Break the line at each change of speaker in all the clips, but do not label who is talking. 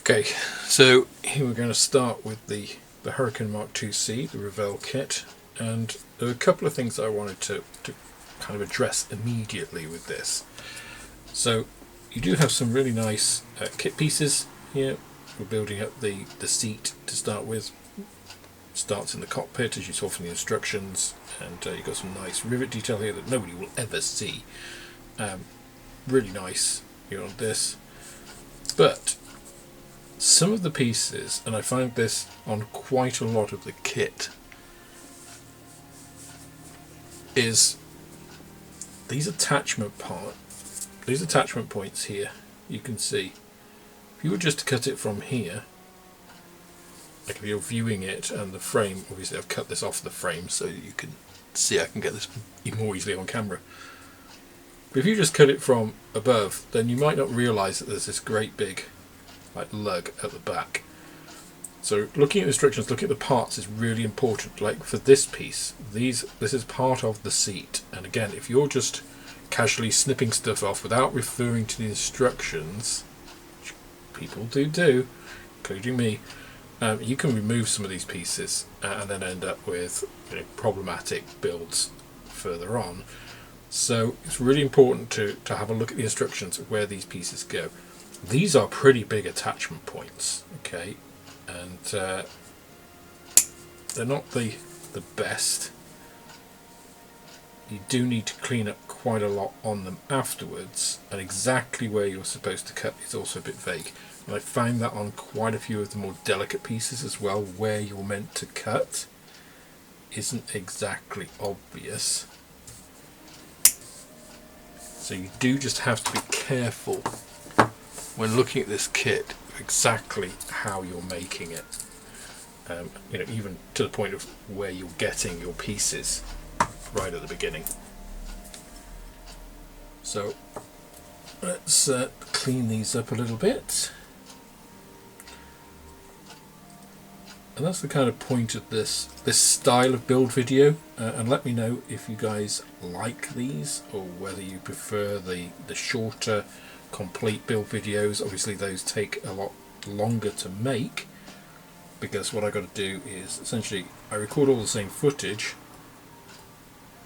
Okay, so here we're going to start with the Hurricane Mk.IIc, the Revell kit, and there are a couple of things that I wanted to kind of address immediately with this. So you do have some really nice kit pieces here. We're building up the seat to start with. Starts in the cockpit, as you saw from the instructions, and you've got some nice rivet detail here that nobody will ever see. Really nice here on this, but some of the pieces, and I find this on quite a lot of the kit, is these attachment points here. You can see if you were just to cut it from here, like if you're viewing it and the frame, obviously I've cut this off the frame so you can see I can get this more easily on camera. But if you just cut it from above, then you might not realise that there's this great big lug at the back. So looking at instructions, looking at the parts is really important. Like for this piece, this is part of the seat, and again, if you're just casually snipping stuff off without referring to the instructions, which people do, including me, you can remove some of these pieces and then end up with problematic builds further on. So it's really important to have a look at the instructions of where these pieces go. These are pretty big attachment points, okay, and they're not the best. You do need to clean up quite a lot on them afterwards, and exactly where you're supposed to cut is also a bit vague. And I find that on quite a few of the more delicate pieces as well, where you're meant to cut isn't exactly obvious. So you do just have to be careful when looking at this kit exactly how you're making it. Even to the point of where you're getting your pieces right at the beginning. So let's clean these up a little bit. And that's the kind of point of this style of build video, and let me know if you guys like these or whether you prefer the shorter complete build videos. Obviously those take a lot longer to make, because what I got to do is essentially I record all the same footage,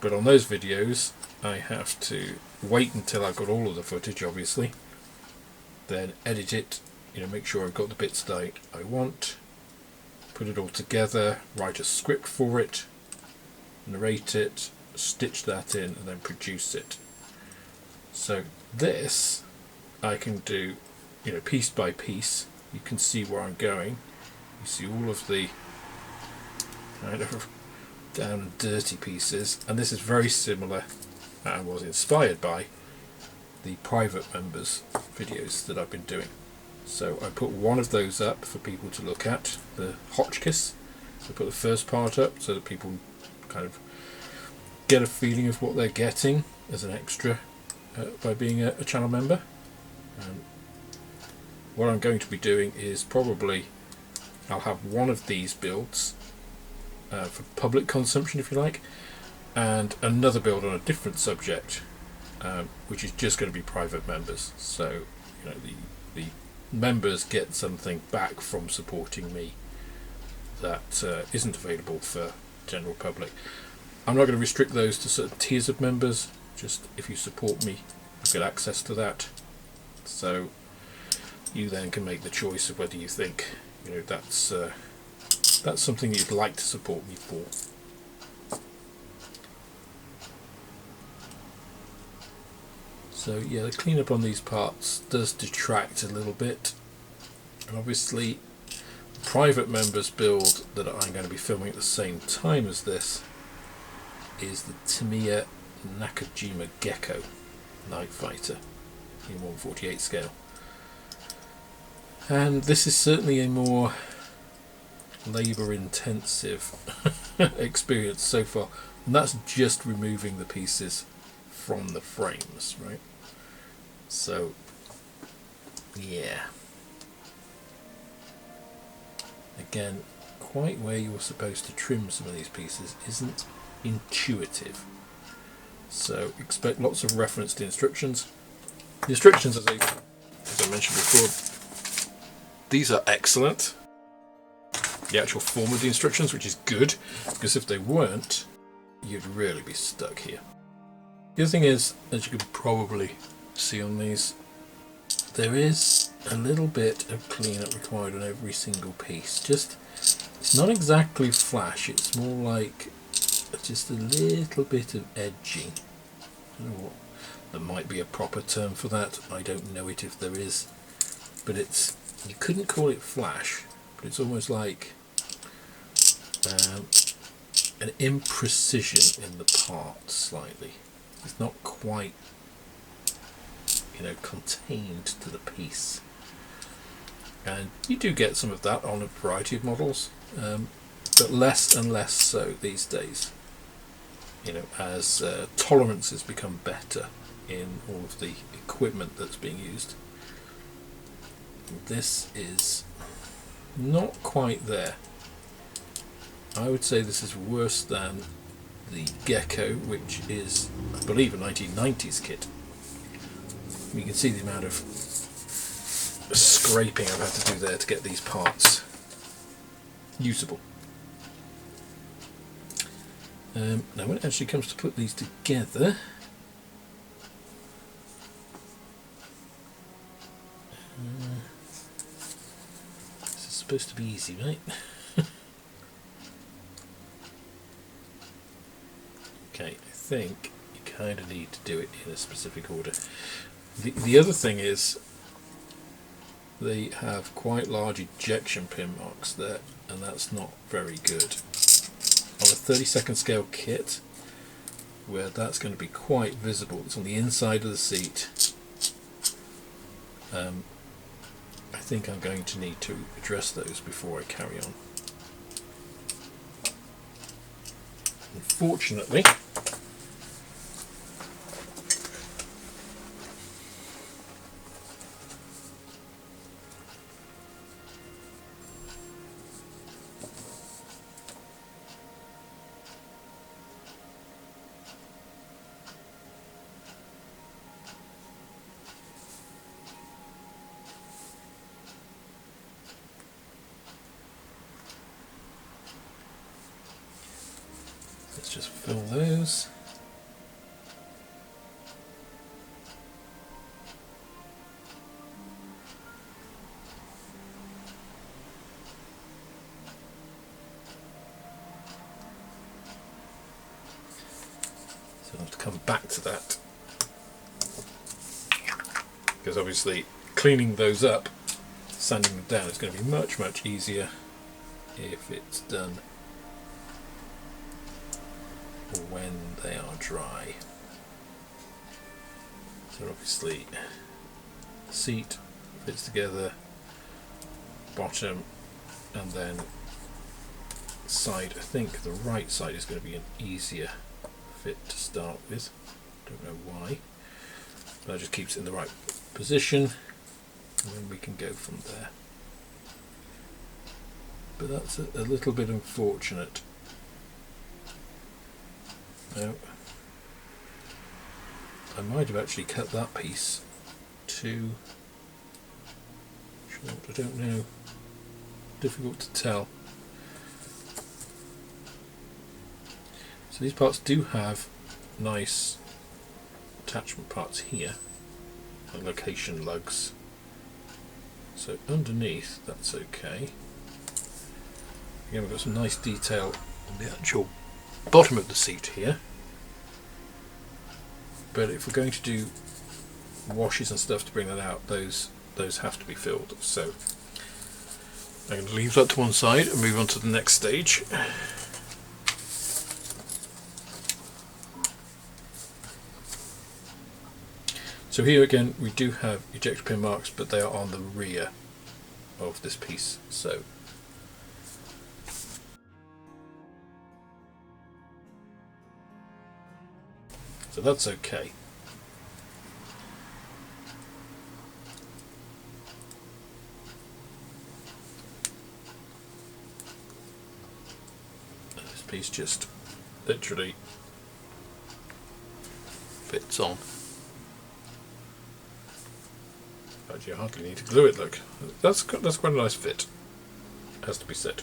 but on those videos I have to wait until I've got all of the footage, obviously, then edit it, make sure I've got the bits that I want, put it all together, write a script for it, narrate it, stitch that in, and then produce it. So this I can do piece by piece. You can see where I'm going. You see all of the kind of down and dirty pieces, and this is very similar and was inspired by the private members videos that I've been doing. So I put one of those up for people to look at, the Hotchkiss. So I put the first part up so that people kind of get a feeling of what they're getting as an extra by being a channel member. What I'm going to be doing is probably I'll have one of these builds for public consumption, if you like, and another build on a different subject, which is just going to be private members. So the members get something back from supporting me that isn't available for general public. I'm not going to restrict those to certain tiers of members. Just if you support me, you get access to that. So you then can make the choice of whether you think that's something you'd like to support me for. So yeah, the cleanup on these parts does detract a little bit, and obviously the private members build that I'm going to be filming at the same time as this is the Tamiya Nakajima Gecko Night Fighter in 1/48 scale, and this is certainly a more labour intensive experience so far, and that's just removing the pieces from the frames, right? So yeah, again, quite where you're supposed to trim some of these pieces isn't intuitive, so expect lots of reference to instructions. The instructions, as I mentioned before, These are excellent. The actual form of the instructions, which is good, because if they weren't, you'd really be stuck here. The other thing is, as you can probably see on these, there is a little bit of cleanup required on every single piece. It's not exactly flash, it's more like just a little bit of edging. I don't know what, there might be a proper term for that, I don't know it if there is, but you couldn't call it flash, but it's almost like an imprecision in the part slightly. It's not quite, contained to the piece. And you do get some of that on a variety of models, but less and less so these days. As tolerances become better in all of the equipment that's being used. This is not quite there. I would say this is worse than the Gecko, which is, I believe, a 1990s kit. You can see the amount of scraping I've had to do there to get these parts usable. Now when it actually comes to put these together, this is supposed to be easy, right? Okay, I think you kind of need to do it in a specific order. The other thing is they have quite large ejection pin marks there, and that's not very good. On a 32nd scale kit, where that's going to be quite visible, it's on the inside of the seat, I think I'm going to need to address those before I carry on. Unfortunately, let's just fill those. So I'll have to come back to that, because obviously cleaning those up, sanding them down, is going to be much, much easier if it's done when they are dry. So obviously seat fits together, bottom, and then side. I think the right side is going to be an easier fit to start with. Don't know why, but that just keeps it in the right position, and then we can go from there. But that's a little bit unfortunate. Now, I might have actually cut that piece too short, I don't know, difficult to tell. So these parts do have nice attachment parts here, and location lugs, so underneath that's okay. Again, we've got some nice detail on the actual bottom of the seat here, but if we're going to do washes and stuff to bring that out, those have to be filled. So I'm going to leave that to one side and move on to the next stage. So here again we do have ejector pin marks, but they are on the rear of this piece, so that's okay. This piece just literally fits on. You hardly need to glue it. Look, that's quite a nice fit, has to be said.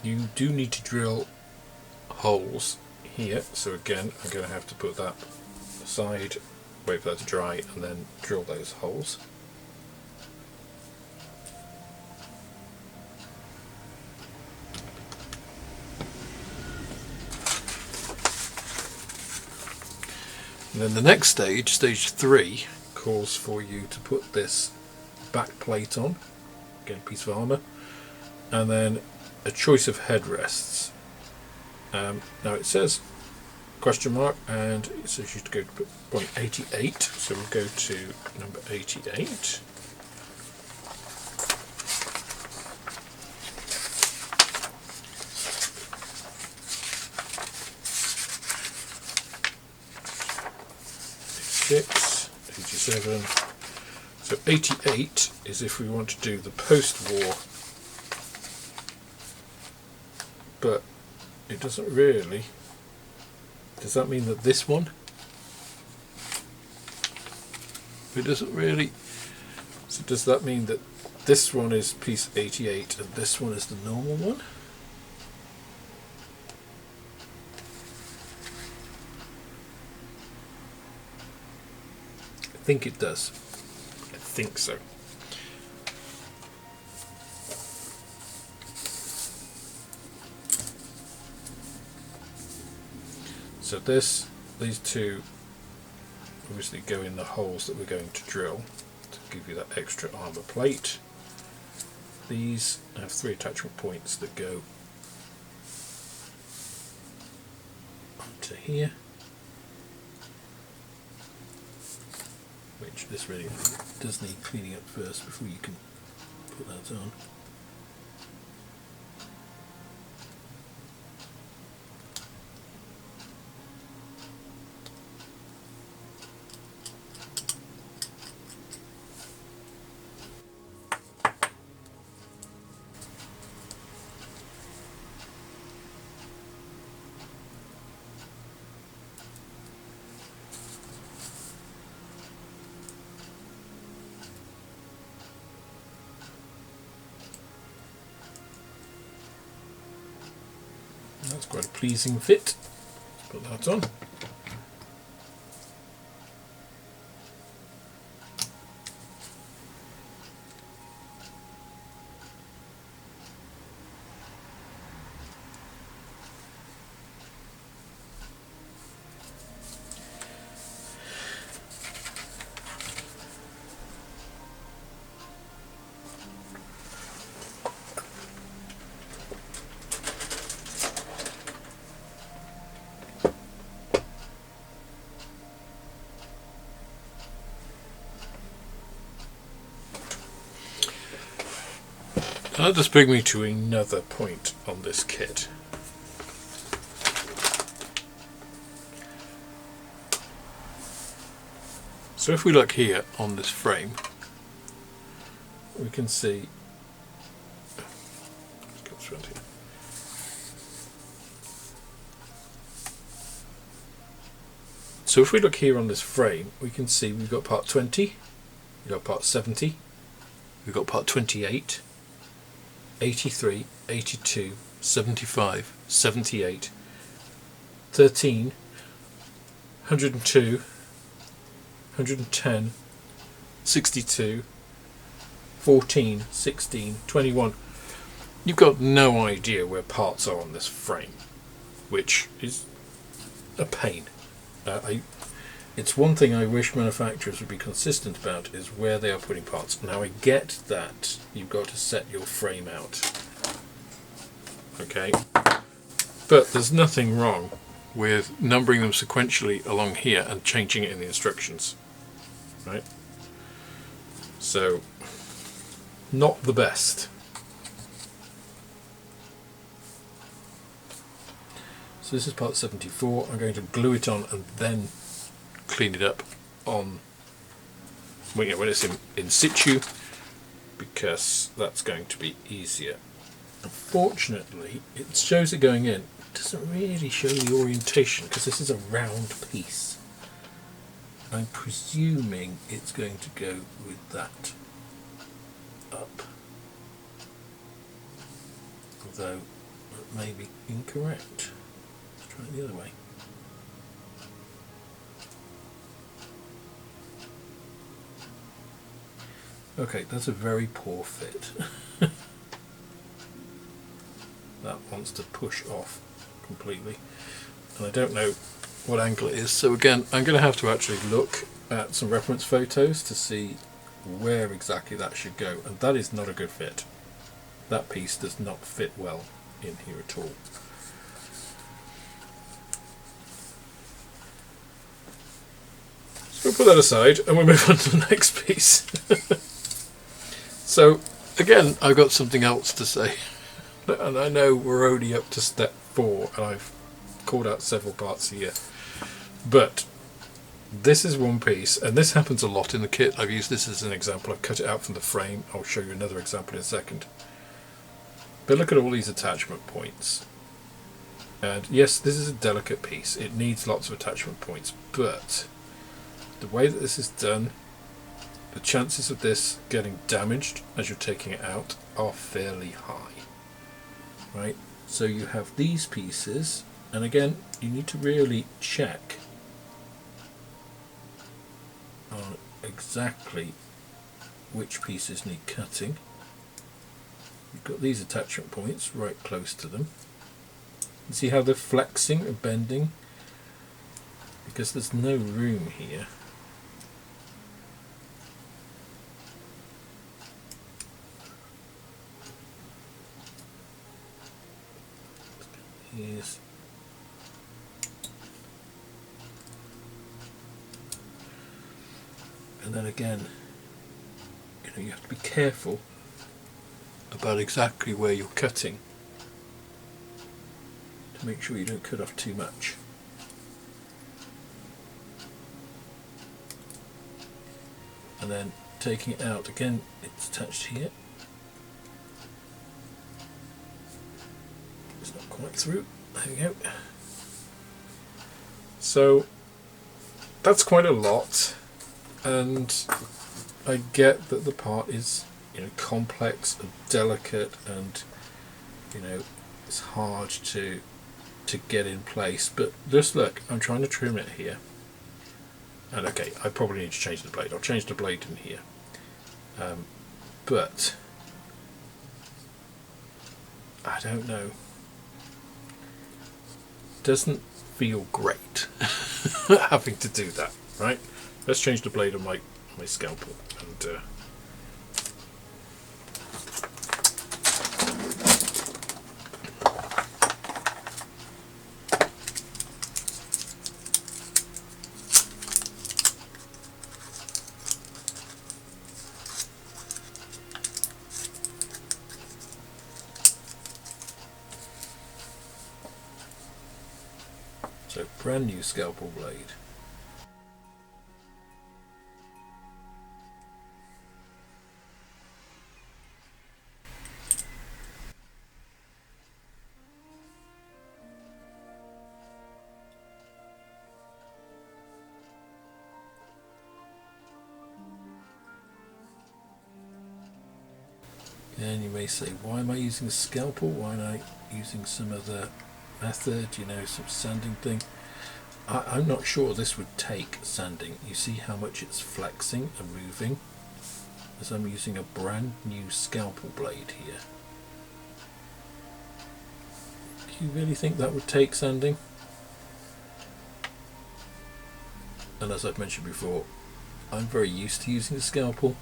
You do need to drill holes here, so again I'm going to have to put that aside, wait for that to dry, and then drill those holes. And then the next stage, stage 3, calls for you to put this back plate on, again a piece of armour, and then a choice of headrests. Now it says question mark, and it says you to go to point 88, so we'll go to number 88. '86, '87. So 88 is if we want to do the post-war, but it doesn't really. Does that mean that this one? It doesn't really. So does that mean that this one is piece 88 and this one is the normal one? I think it does. I think so. So these two obviously go in the holes that we're going to drill to give you that extra armour plate. These have 3 attachment points that go onto here, which this really does need cleaning up first before you can put that on. That's quite a pleasing fit. Let's put that on. That does bring me to another point on this kit. So if we look here on this frame, we can see, let's go through here. So if we look here on this frame, we can see we've got part 20, we've got part 70, we've got part 28, 83, 82, 75, 78, 13, 102, 110, 62, 14, 16, 21. You've got no idea where parts are on this frame, which is a pain. It's one thing I wish manufacturers would be consistent about, is where they are putting parts. Now I get that you've got to set your frame out, okay, but there's nothing wrong with numbering them sequentially along here and changing it in the instructions, right? So not the best. So this is part 74. I'm going to glue it on and then clean it up on when it's in situ, because that's going to be easier. Unfortunately, it shows it going in. It doesn't really show the orientation because this is a round piece. I'm presuming it's going to go with that up, although that may be incorrect. Let's try it the other way. Okay, that's a very poor fit. That wants to push off completely, and I don't know what angle it is, so again I'm going to have to actually look at some reference photos to see where exactly that should go, and that is not a good fit. That piece does not fit well in here at all. So we'll put that aside and we'll move on to the next piece. So again, I've got something else to say, and I know we're only up to step 4 and I've called out several parts here, but this is one piece, and this happens a lot in the kit. I've used this as an example. I've cut it out from the frame. I'll show you another example in a second. But look at all these attachment points. And yes, this is a delicate piece. It needs lots of attachment points, but the way that this is done, the chances of this getting damaged as you're taking it out are fairly high. Right? So you have these pieces, and again, you need to really check on exactly which pieces need cutting. You've got these attachment points right close to them. You see how they're flexing and bending? Because there's no room here. Here's and then again, you have to be careful about exactly where you're cutting to make sure you don't cut off too much. And then taking it out again, it's attached here. It's not quite through. There we go. So that's quite a lot, and I get that the part is complex and delicate, and it's hard to get in place, but just look, I'm trying to trim it here, and okay, I probably need to change the blade. I'll change the blade in here, but I don't know, doesn't feel great having to do that. Right, let's change the blade on my scalpel, and so brand new scalpel blade. And you may say, why am I using a scalpel? Why am I using some other method, some sanding thing? I'm not sure this would take sanding. You see how much it's flexing and moving as I'm using a brand new scalpel blade here. Do you really think that would take sanding? And as I've mentioned before, I'm very used to using a scalpel.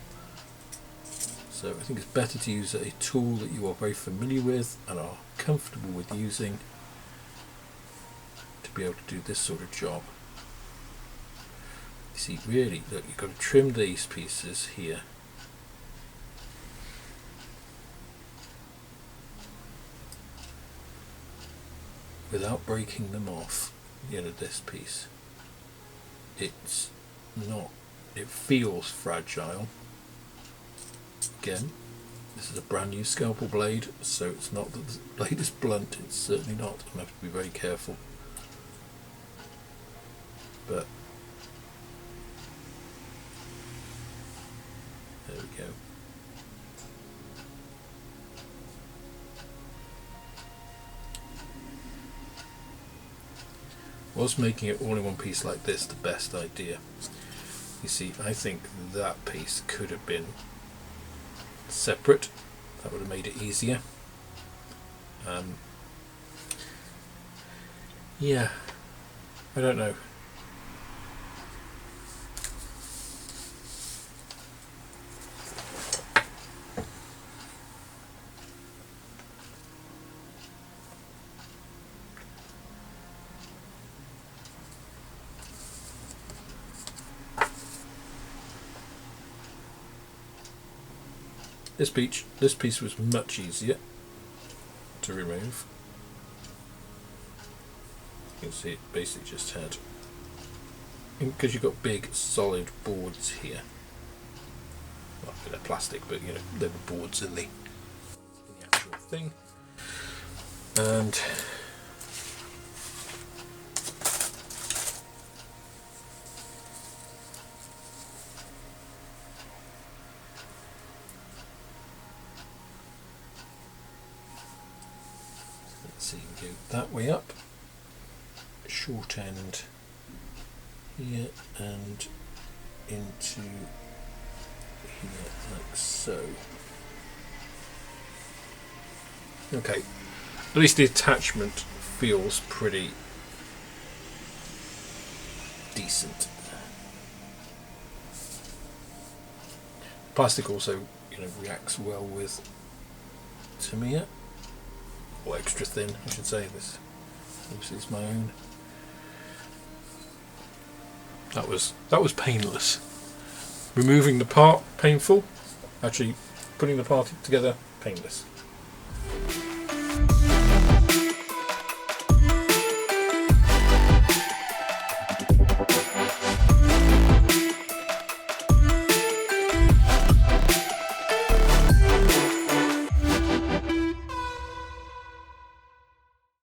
So I think it's better to use a tool that you are very familiar with and are comfortable with using to be able to do this sort of job. You see, really, look, you've got to trim these pieces here. without breaking them off the end of this piece. It's not, it feels fragile. Again, this is a brand new scalpel blade, so it's not that the blade is blunt, it's certainly not. I have to be very careful. But there we go. Was making it all in one piece like this the best idea? You see, I think that piece could have been separate. That would have made it easier. Yeah, I don't know. This piece was much easier to remove. You can see it basically just had, because you've got big solid boards here. Well, they're plastic, but you know, there were boards in the actual thing. And so you can go that way up, short end here and into here like so. Okay, at least the attachment feels pretty decent. Plastic also, you know, reacts well with Tamiya. Or extra thin, I should say. This obviously is my own. That was painless. Removing the part, painful. Actually, putting the part together, painless.